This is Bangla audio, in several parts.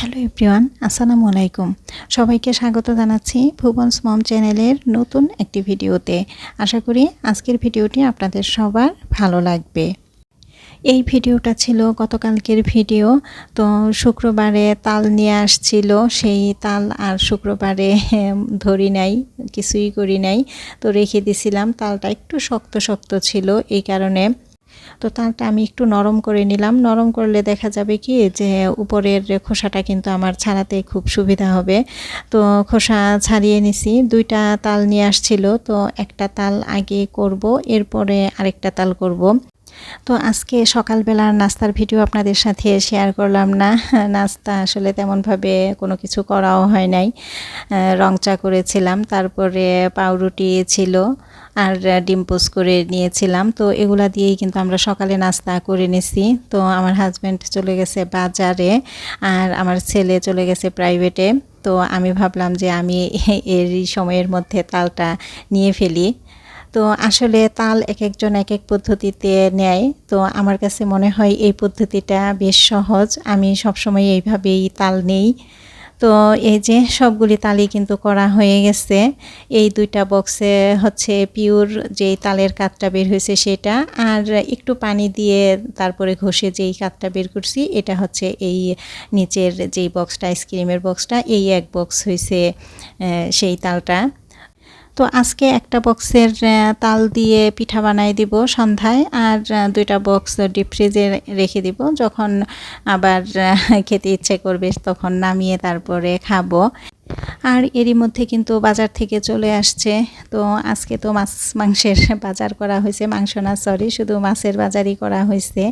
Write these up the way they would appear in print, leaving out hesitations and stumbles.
হ্যালো এভরিওয়ান, আসসালামু আলাইকুম। সবাইকে স্বাগত জানাচ্ছি ভুবনস মম চ্যানেলের নতুন একটি ভিডিওতে। আশা করি আজকের ভিডিওটি আপনাদের সবার ভালো লাগবে। এই ভিডিওটা ছিল গতকালকের ভিডিও। তো শুক্রবারে তাল নিয়ে আসছিল, সেই তাল আর শুক্রবারে ধরি নাই, কিছুই করি নাই, তো রেখে দিছিলাম। তালটা একটু শক্ত শক্ত ছিল, এই কারণে তো তালটা আমি একটু নরম করে নিলাম। নরম করলে দেখা যাবে কি যে উপরের খোসাটা কিন্তু আমার ছাড়াতে খুব সুবিধা হবে। তো খোসা ছাড়িয়ে নিছি। দুইটা তাল নিয়ে আসছিল, তো একটা তাল আগে করব, এরপরে আরেকটা তাল করব। তো আজকে সকালবেলার নাস্তার ভিডিও আপনাদের সাথে শেয়ার করলাম না। নাস্তা আসলে তেমনভাবে কোনো কিছু করাও হয় নাই। রং চা করেছিলাম, তারপরে পাউরুটি ছিল আর ডিম পোস্ট করে নিয়েছিলাম। তো এগুলা দিয়েই কিন্তু আমরা সকালে নাস্তা করে নিছি। তো আমার হাজব্যান্ড চলে গেছে বাজারে আর আমার ছেলে চলে গেছে প্রাইভেটে। তো আমি ভাবলাম যে আমি এরই সময়ের মধ্যে তালটা নিয়ে ফেলি। তো আসলে তাল এক একজন এক এক পদ্ধতিতে নেয়। তো আমার কাছে মনে হয় এই পদ্ধতিটা বেশ সহজ। আমি সবসময় এইভাবেই তাল নেই। তো এই যে সবগুলি তালই কিন্তু করা হয়ে গেছে। এই দুইটা বক্সে হচ্ছে পিওর যেই তালের কাঠটা বের হয়েছে সেটা, আর একটু পানি দিয়ে তারপরে ঘষে যেই কাঠটা বের করছি এটা হচ্ছে এই নিচের যেই বক্সটা, আইসক্রিমের বক্সটা, এই এক বক্স হয়েছে সেই তালটা। তো আজকে একটা বক্সের তাল দিয়ে পিঠা বানাই দিব সন্ধ্যায়, আর দুইটা বক্স ডিপ ফ্রিজে রেখে দিব। যখন আবার খেতে ইচ্ছে করবে তখন নামিয়ে তারপরে খাবো। আর এরই মধ্যে কিন্তু বাজার থেকে চলে আসছে। তো আজকে তো মাছ মাংসের বাজার করা হয়েছে, মাংস না সরি, শুধু মাছের বাজারই করা হয়েছে।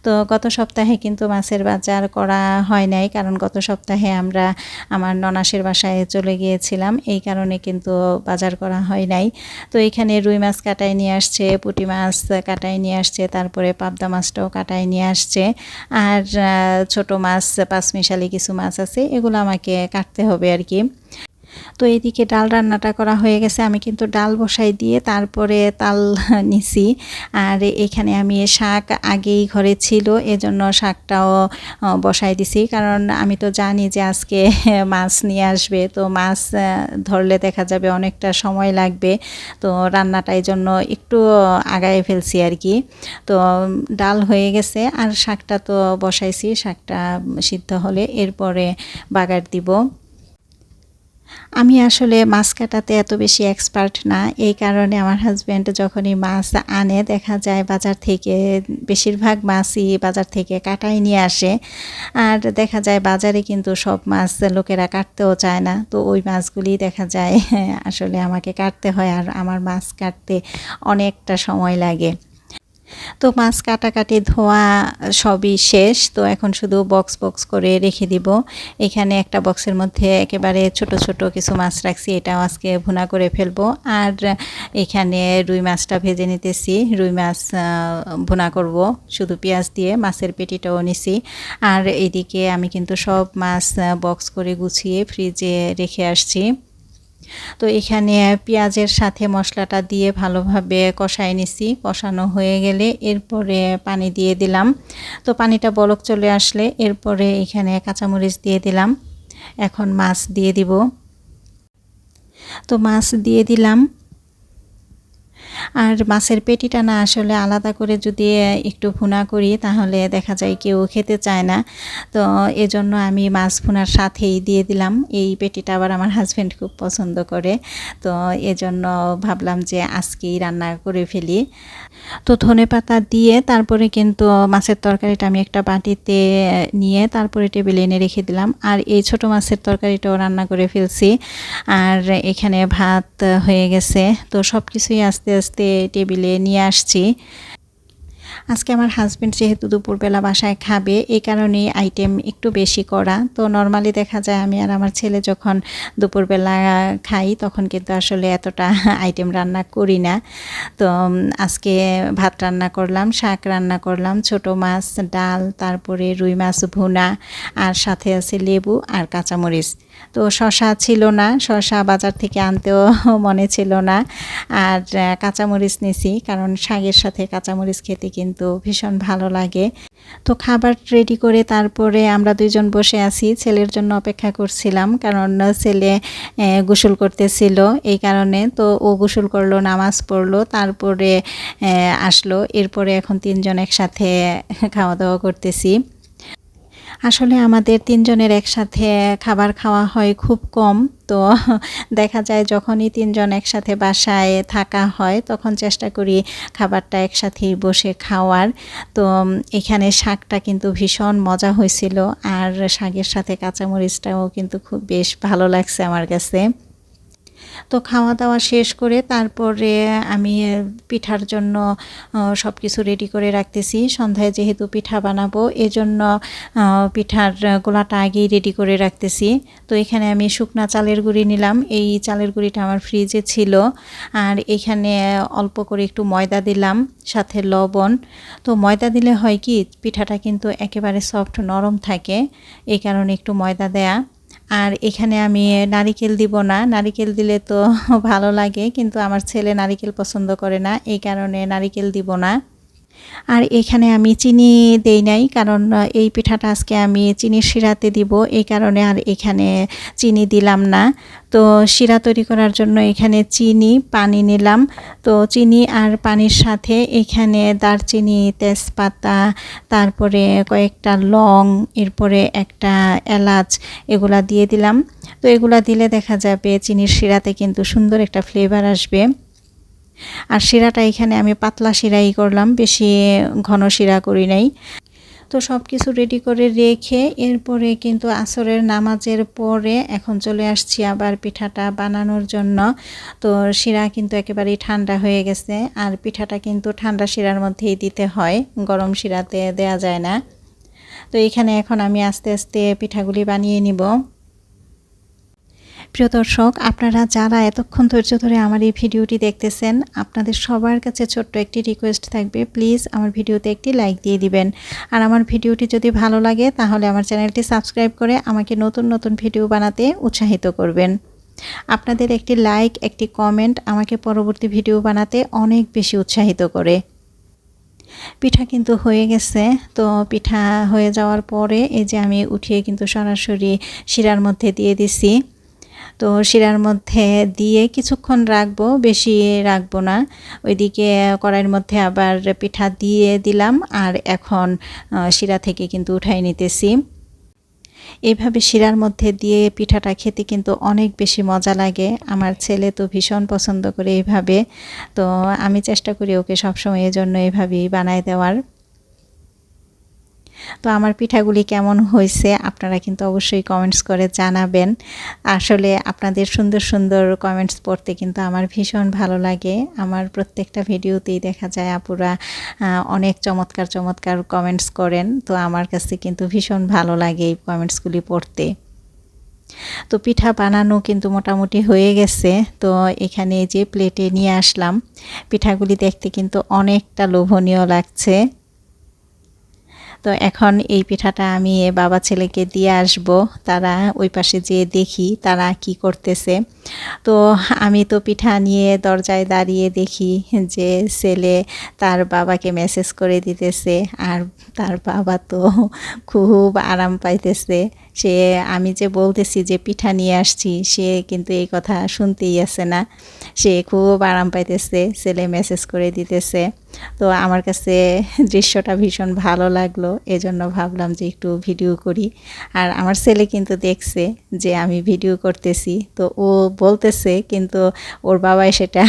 তো গত সপ্তাহে কিন্তু মাছের বাজার করা হয় নাই, কারণ গত সপ্তাহে আমরা আমার ননাসের বাসায় চলে গিয়েছিলাম, এই কারণে কিন্তু বাজার করা হয় নাই। তো এখানে রুই মাছ কাটায় নিয়ে আসছে, পুঁটি মাছ কাটায় নিয়ে আসছে, তারপরে পাবদা মাছটাও কাটায় নিয়ে আসছে, আর ছোট মাছ পাঁচমিশালি কিছু মাছ আছে, এগুলো আমাকে কাটতে হবে আর কি। তো এইদিকে ডাল রান্নাটা করা হয়ে গেছে। আমি কিন্তু ডাল বসাই দিয়ে তারপরে তাল নিছি। আর এখানে আমি শাক আগেই ঘরে ছিল, এজন্য শাকটাও বসাই দিছি, কারণ আমি তো জানি যে আজকে মাছ নিয়ে আসবে। তো মাছ ধরলে দেখা যাবে অনেকটা সময় লাগবে, তো রান্নাটা এই জন্য একটু আগায় ফেলছি আর কি। তো ডাল হয়ে গেছে আর শাকটা তো বসাইছি, শাকটা সিদ্ধ হলে এরপরে বাগার দিব। আমি আসলে মাছ কাটাতে এত বেশি এক্সপার্ট না, এই কারণে আমার হাজব্যান্ড যখনই মাছ আনে দেখা যায় বাজার থেকে, বেশিরভাগ মাছই বাজার থেকে কাটাই নিয়ে আসে। আর দেখা যায় বাজারে কিন্তু সব মাছ লোকেরা কাটতেও চায় না, তো ওই মাছগুলি দেখা যায় আসলে আমাকে কাটতে হয়, আর আমার মাছ কাটতে অনেকটা সময় লাগে। তো মাছ কাটাকাটি ধোয়া সবই শেষ। তো এখন শুধু বক্স বক্স করে রেখে দিব। এখানে একটা বক্সের মধ্যে একেবারে ছোট ছোট কিছু মাছ রাখছি, এটাও আজকে ভুনা করে ফেলবো। আর এখানে রুই মাছটা ভেজে নিতেছি, রুই মাছ ভুনা করব শুধু পেঁয়াজ দিয়ে। মাছের পেটিটাও নিছি। আর এদিকে আমি কিন্তু সব মাছ বক্স করে গুছিয়ে ফ্রিজে রেখে আসছি। তো এখানে পেঁয়াজের সাথে মশলাটা দিয়ে ভালোভাবে কষাই নিছি। কষানো হয়ে গেলে এরপরে পানি দিয়ে দিলাম। তো পানিটা বলক চলে আসলে এরপরে এখানে কাঁচামরিচ দিয়ে দিলাম। এখন মাছ দিয়ে দিব। তো মাছ দিয়ে দিলাম। আর মাছের পেটিটা না আসলে আলাদা করে যদি একটু ভুনা করি তাহলে দেখা যায় কেউ খেতে চায় না। তো এজন্য আমি মাছ ভুনার সাথেই দিয়ে দিলাম। এই পেটিটা আবার আমার হাজব্যান্ড খুব পছন্দ করে, তো এজন্য ভাবলাম যে আজকেই রান্না করে ফেলি। তো ধনেপাতা দিয়ে তারপরে কিন্তু মাছের তরকারিটা আমি একটা বাটিতে নিয়ে তারপরে টেবিলে এনে রেখে দিলাম। আর এই ছোট মাছের তরকারিটাও রান্না করে ফেলছি। আর এখানে ভাত হয়ে গেছে। তো সব কিছুই আস্তে আস্তে টেবিলে নিয়ে আসছি। আজকে আমার হাজব্যান্ড যেহেতু দুপুরবেলা বাসায় খাবে, এই কারণেই আইটেম একটু বেশি করা। তো নর্মালি দেখা যায় আমি আর আমার ছেলে যখন দুপুরবেলা খাই তখন কিন্তু আসলে এতটা আইটেম রান্না করি না। তো আজকে ভাত রান্না করলাম, শাক রান্না করলাম, ছোট মাছ, ডাল, তারপরে রুই মাছ ভুনা, আর সাথে আছে লেবু আর কাঁচামরিচ। তো শসা ছিল না, শসা বাজার থেকে আনতেও মনে ছিল না। আর কাঁচামরিচ নিছি, কারণ শাকের সাথে কাঁচামরিচ খেতে কিন্তু কিন্তু ভীষণ ভালো লাগে। তো খাবার রেডি করে তারপরে আমরা দুইজন বসে আছি, ছেলের জন্য অপেক্ষা করছিলাম, কারণ ছেলে গোসল করতেছিল এই কারণে। তো ও গোসল করলো, নামাজ পড়লো, তারপরে আসলো। এরপরে এখন তিনজন একসাথে খাওয়া দাওয়া করতেছি। আসলে আমাদের তিনজনের একসাথে খাবার খাওয়া হয় খুব কম। তো দেখা যায় যখনই তিনজন একসাথে বাসায় থাকা হয় তখন চেষ্টা করি খাবারটা একসাথেই বসে খাওয়ার। তো এখানে শাকটা কিন্তু ভীষণ মজা হয়েছিল, আর শাকের সাথে কাঁচামরিচটাও কিন্তু খুব বেশ ভালো লাগছে আমার কাছে। তো খাওয়া দাওয়া শেষ করে তারপরে আমি পিঠার জন্য সব কিছু রেডি করে রাখতেছি। সন্ধ্যায় যেহেতু পিঠা বানাবো এজন্য পিঠার গোলাটা আগেই রেডি করে রাখতেছি। তো এখানে আমি শুকনা চালের গুঁড়ি নিলাম, এই চালের গুঁড়িটা আমার ফ্রিজে ছিল। আর এখানে অল্প করে একটু ময়দা দিলাম, সাথে লবণ। তো ময়দা দিলে হয় কি, পিঠাটা কিন্তু একেবারে সফট নরম থাকে, এই কারণে একটু ময়দা দেয়া। আর এখানে আমি নারিকেল দিব না, নারিকেল দিলে তো ভালো লাগে, কিন্তু আমার ছেলে নারিকেল পছন্দ করে না, এই কারণে নারিকেল দিব না। আর এখানে আমি চিনি দেই নাই, কারণ এই পিঠাটা আজকে আমি চিনির শিরাতে দিব, এই কারণে আর এখানে চিনি দিলাম না। তো শিরা তৈরি করার জন্য এখানে চিনি, পানি নিলাম। তো চিনি আর পানির সাথে এখানে দারচিনি, তেজপাতা, তারপরে কয়েকটা লং, এরপরে একটা এলাচ, এগুলা দিয়ে দিলাম। তো এগুলা দিলে দেখা যাবে চিনির শিরাতে কিন্তু সুন্দর একটা ফ্লেভার আসবে। আর শিরাটা এখানে আমি পাতলা শিরাই করলাম, বেশি ঘন শিরা করি নাই। তো সব কিছু রেডি করে রেখে এরপরে কিন্তু আসরের নামাজের পরে এখন চলে আসছি আবার পিঠাটা বানানোর জন্য। তো শিরা কিন্তু একেবারেই ঠান্ডা হয়ে গেছে, আর পিঠাটা কিন্তু ঠান্ডা শিরার মধ্যেই দিতে হয়, গরম শিরাতে দেয়া যায় না। তো এখানে এখন আমি আস্তে আস্তে পিঠাগুলি বানিয়ে নিব। প্রিয় দর্শক, আপনারা যারা এতক্ষণ ধৈর্য ধরে আমার এই ভিডিওটি দেখতেছেন, আপনাদের সবার কাছে ছোট্ট একটি রিকোয়েস্ট থাকবে, প্লিজ আমার ভিডিওতে একটি লাইক দিয়ে দিবেন। আর আমার ভিডিওটি যদি ভালো লাগে তাহলে আমার চ্যানেলটি সাবস্ক্রাইব করে আমাকে নতুন নতুন ভিডিও বানাতে উৎসাহিত করবেন। আপনাদের একটি লাইক, একটি কমেন্ট আমাকে পরবর্তী ভিডিও বানাতে অনেক বেশি উৎসাহিত করে। পিঠা কিন্তু হয়ে গেছে। তো পিঠা হয়ে যাওয়ার পরে এই যে আমি উঠিয়ে কিন্তু সরাসরি শিরার মধ্যে দিয়ে দিছি। তো শিরার মধ্যে দিয়ে কিছুক্ষণ রাখবো, বেশি রাখবো না। ওইদিকে কড়াইয়ের মধ্যে আবার পিঠা দিয়ে দিলাম, আর এখন শিরা থেকে কিন্তু উঠাই নিতেছি। এইভাবে শিরার মধ্যে দিয়ে পিঠাটা খেতে কিন্তু অনেক বেশি মজা লাগে। আমার ছেলে তো ভীষণ পছন্দ করে এইভাবে। তো আমি চেষ্টা করি ওকে সবসময় এই জন্য এইভাবেই বানায় দেওয়ার। তো আমার পিঠাগুলি কেমন হয়েছে আপনারা কিন্তু অবশ্যই কমেন্টস করে জানাবেন। আসলে আপনাদের সুন্দর সুন্দর কমেন্টস পড়তে কিন্তু আমার ভীষণ ভালো লাগে। আমার প্রত্যেকটা ভিডিওতেই দেখা যায় আপুরা অনেক চমৎকার চমৎকার কমেন্টস করেন। তো আমার কাছে কিন্তু ভীষণ ভালো লাগে এই কমেন্টসগুলি পড়তে। তো পিঠা বানানো কিন্তু মোটামুটি হয়ে গেছে। তো এখানে যে প্লেটে নিয়ে আসলাম, পিঠাগুলি দেখতে কিন্তু অনেকটা লোভনীয় লাগছে। তো এখন এই পিঠাটা আমি বাবা ছেলেকে দিয়ে আসব, তারা ওই পাশে যেয়ে দেখি তারা কি করতেছে। তো আমি তো পিঠা নিয়ে দরজায় দাঁড়িয়ে দেখি যে ছেলে তার বাবাকে মেসেজ করে দিতেছে, আর তার বাবা তো খুব আরাম পাইতেছে। সে আমি যে বলতেছি যে পিঠা নিয়ে আসছি, সে কিন্তু এই কথা শুনতেই আসে না। সে খুব আরাম পাইতেছে, ছেলে মেসেজ করে দিতেছে। তো আমার কাছে দৃশ্যটা ভীষণ ভালো লাগলো, এজন্য ভাবলাম যে একটু ভিডিও করি। আর আমার ছেলে কিন্তু দেখছে যে আমি ভিডিও করতেছি, তো ও বলতেছে, কিন্তু ওর বাবাই সেটা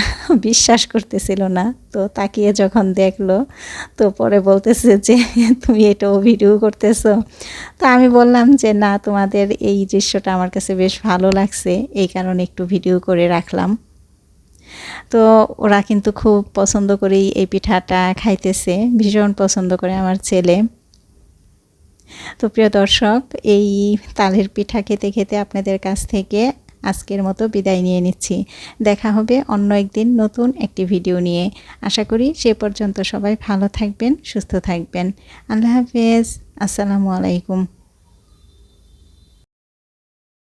বিশ্বাস করতেছিল না। তো তাকিয়ে যখন দেখলো, তো পরে বলতেছে যে তুমি এটাও ভিডিও করতেছো। তো আমি বললাম যে না, তোমাদের এই দৃশ্যটা আমার কাছে বেশ ভালো লাগছে, এই কারণে একটু ভিডিও করে রাখলাম। তো ওরা কিন্তু খুব পছন্দ করেই এই পিঠাটা খাইতেছে, ভীষণ পছন্দ করে আমার ছেলে। তো প্রিয় দর্শক, এই তালের পিঠা খেতে খেতে আপনাদের কাছ থেকে আজকের মতো বিদায় নিয়ে নিচ্ছি। দেখা হবে অন্য একদিন নতুন একটি ভিডিও নিয়ে। আশা করি সে পর্যন্ত সবাই ভালো থাকবেন, সুস্থ থাকবেন। আল্লাহ হাফেজ, আসসালামু আলাইকুম।